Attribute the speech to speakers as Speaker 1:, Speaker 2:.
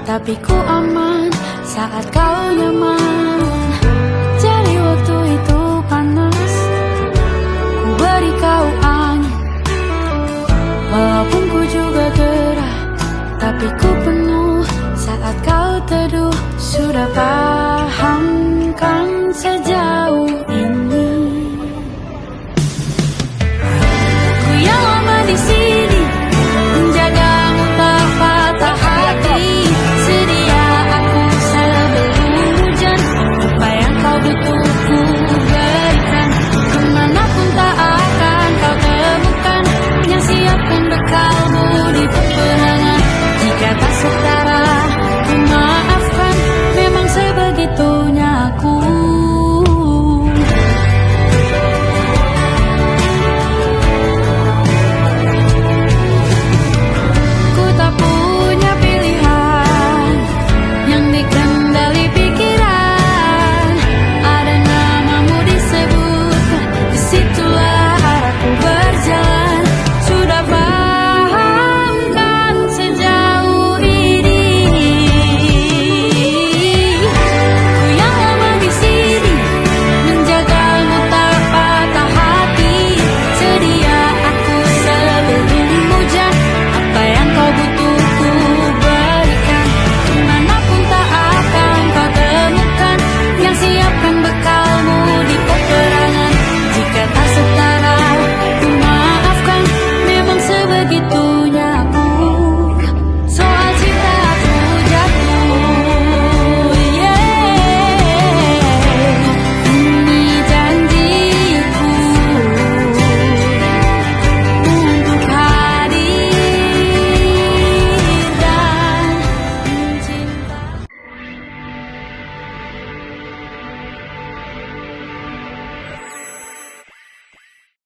Speaker 1: tapi ku aman saat kau nyaman. Jadi waktu itu panas, ku beri kau angin. Walaupun ku juga gerah, tapi ku penuh saat kau teduh. Sudah paham kan sejauh ini? Ku yang lama di sini menjagamu tak patah hati. Sedia aku sebelum hujan, apa yang kau butuh ku berikan. Kemanapun tak akan kau temukan yang siapkan bekalmu di peperangan. Jika tak setara